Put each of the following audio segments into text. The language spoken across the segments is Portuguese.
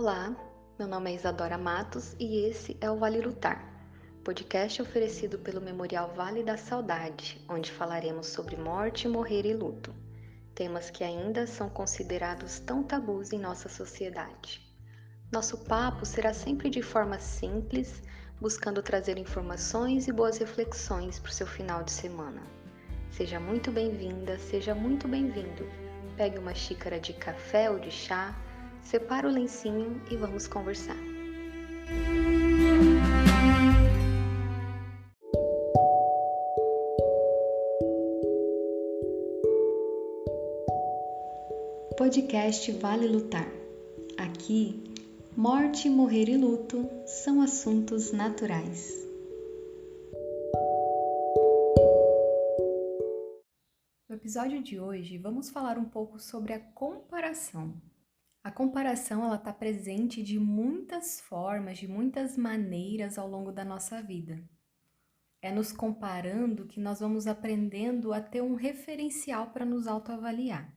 Olá, meu nome é Isadora Matos e esse é o Vale Lutar, podcast oferecido pelo Memorial Vale da Saudade, onde falaremos sobre morte, morrer e luto, temas que ainda são considerados tão tabus em nossa sociedade. Nosso papo será sempre de forma simples, buscando trazer informações e boas reflexões para o seu final de semana. Seja muito bem-vinda, seja muito bem-vindo. Pegue uma xícara de café ou de chá, separa o lencinho e vamos conversar. Podcast Vale Lutar. Aqui, morte, morrer e luto são assuntos naturais. No episódio de hoje, vamos falar um pouco sobre a comparação. A comparação ela está presente de muitas formas, de muitas maneiras ao longo da nossa vida. É nos comparando que nós vamos aprendendo a ter um referencial para nos autoavaliar.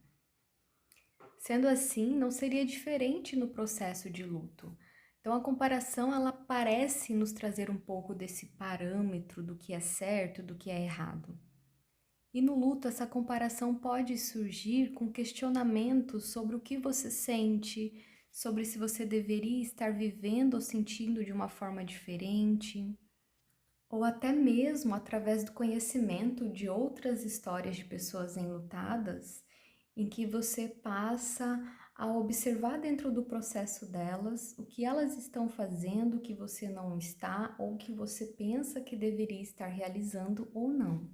Sendo assim, não seria diferente no processo de luto. Então, a comparação ela parece nos trazer um pouco desse parâmetro do que é certo, do que é errado. E no luto, essa comparação pode surgir com questionamentos sobre o que você sente, sobre se você deveria estar vivendo ou sentindo de uma forma diferente, ou até mesmo através do conhecimento de outras histórias de pessoas enlutadas, em que você passa a observar dentro do processo delas o que elas estão fazendo, o que você não está, ou o que você pensa que deveria estar realizando ou não.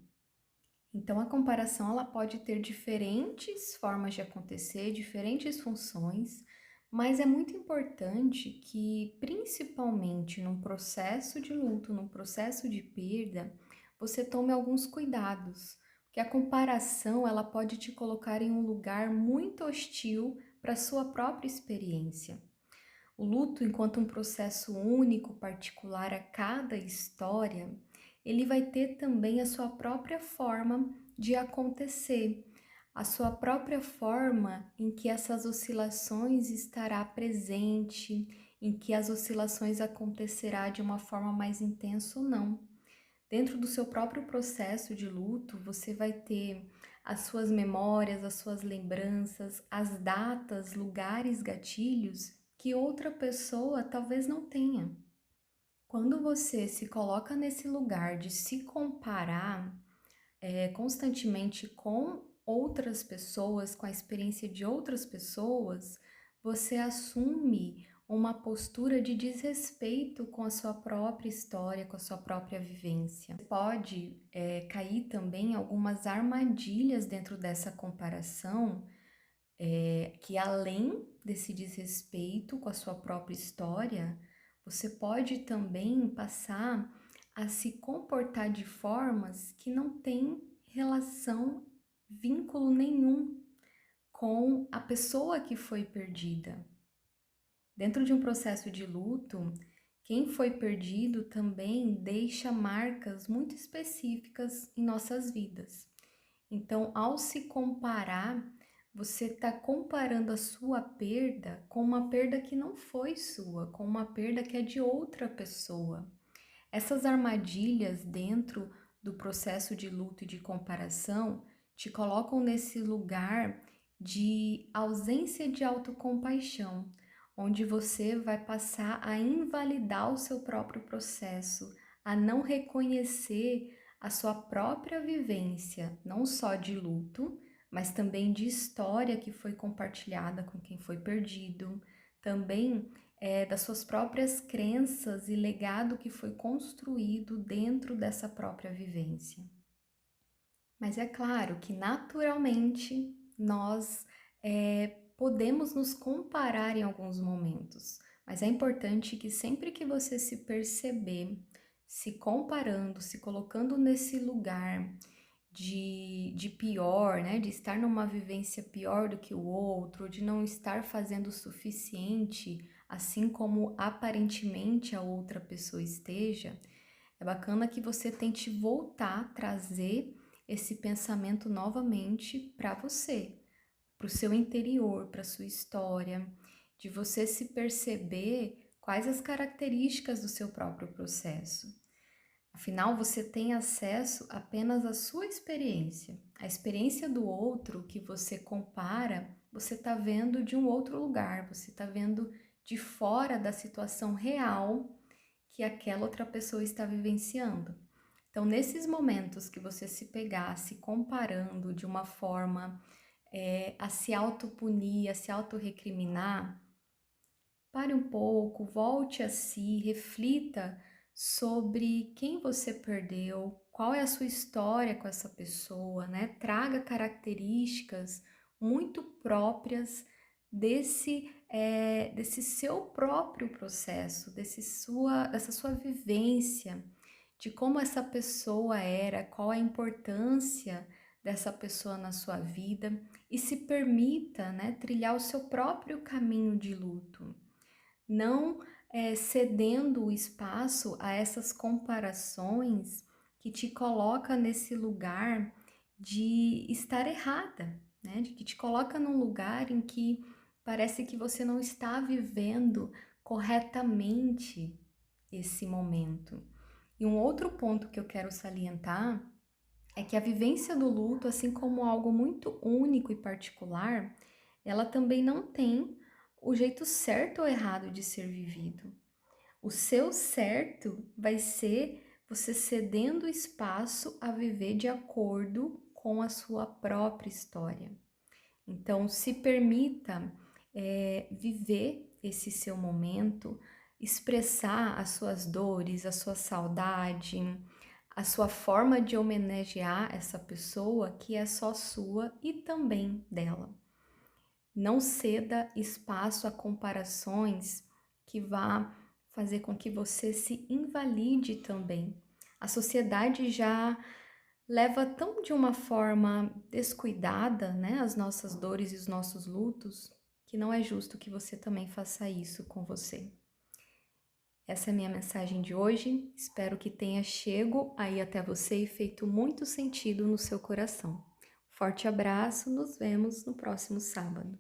Então, a comparação ela pode ter diferentes formas de acontecer, diferentes funções, mas é muito importante que, principalmente num processo de luto, num processo de perda, você tome alguns cuidados, porque a comparação ela pode te colocar em um lugar muito hostil para a sua própria experiência. O luto, enquanto um processo único, particular a cada história, ele vai ter também a sua própria forma de acontecer, a sua própria forma em que essas oscilações estará presente, em que as oscilações acontecerá de uma forma mais intensa ou não. Dentro do seu próprio processo de luto, você vai ter as suas memórias, as suas lembranças, as datas, lugares, gatilhos que outra pessoa talvez não tenha. Quando você se coloca nesse lugar de se comparar constantemente com outras pessoas, com a experiência de outras pessoas, você assume uma postura de desrespeito com a sua própria história, com a sua própria vivência. Pode cair também algumas armadilhas dentro dessa comparação, que além desse desrespeito com a sua própria história, você pode também passar a se comportar de formas que não têm relação, vínculo nenhum com a pessoa que foi perdida. Dentro de um processo de luto, quem foi perdido também deixa marcas muito específicas em nossas vidas. Então, ao se comparar, você está comparando a sua perda com uma perda que não foi sua, com uma perda que é de outra pessoa. Essas armadilhas dentro do processo de luto e de comparação te colocam nesse lugar de ausência de autocompaixão, onde você vai passar a invalidar o seu próprio processo, a não reconhecer a sua própria vivência, não só de luto, mas também de história que foi compartilhada com quem foi perdido, também das suas próprias crenças e legado que foi construído dentro dessa própria vivência. Mas é claro que naturalmente nós podemos nos comparar em alguns momentos, mas é importante que sempre que você se perceber se comparando, se colocando nesse lugar de pior, né? De estar numa vivência pior do que o outro, de não estar fazendo o suficiente, assim como aparentemente a outra pessoa esteja, é bacana que você tente voltar, trazer esse pensamento novamente para você, para o seu interior, para a sua história, de você se perceber quais as características do seu próprio processo. Afinal, você tem acesso apenas à sua experiência. A experiência do outro que você compara, você está vendo de um outro lugar, você está vendo de fora da situação real que aquela outra pessoa está vivenciando. Então, nesses momentos que você se pegar se comparando de uma forma a se autopunir, a se autorrecriminar, pare um pouco, volte a si, reflita sobre quem você perdeu, qual é a sua história com essa pessoa, né? Traga características muito próprias desse seu próprio processo, dessa sua vivência, de como essa pessoa era, qual a importância dessa pessoa na sua vida e se permita, né, trilhar o seu próprio caminho de luto. Não cedendo o espaço a essas comparações que te coloca nesse lugar de estar errada, né? De que te coloca num lugar em que parece que você não está vivendo corretamente esse momento. E um outro ponto que eu quero salientar é que a vivência do luto, assim como algo muito único e particular, ela também não tem o jeito certo ou errado de ser vivido. O seu certo vai ser você cedendo espaço a viver de acordo com a sua própria história. Então, se permita viver esse seu momento, expressar as suas dores, a sua saudade, a sua forma de homenagear essa pessoa que é só sua e também dela. Não ceda espaço a comparações que vá fazer com que você se invalide também. A sociedade já leva tão de uma forma descuidada, né, as nossas dores e os nossos lutos, que não é justo que você também faça isso com você. Essa é a minha mensagem de hoje. Espero que tenha chego aí até você e feito muito sentido no seu coração. Forte abraço, nos vemos no próximo sábado.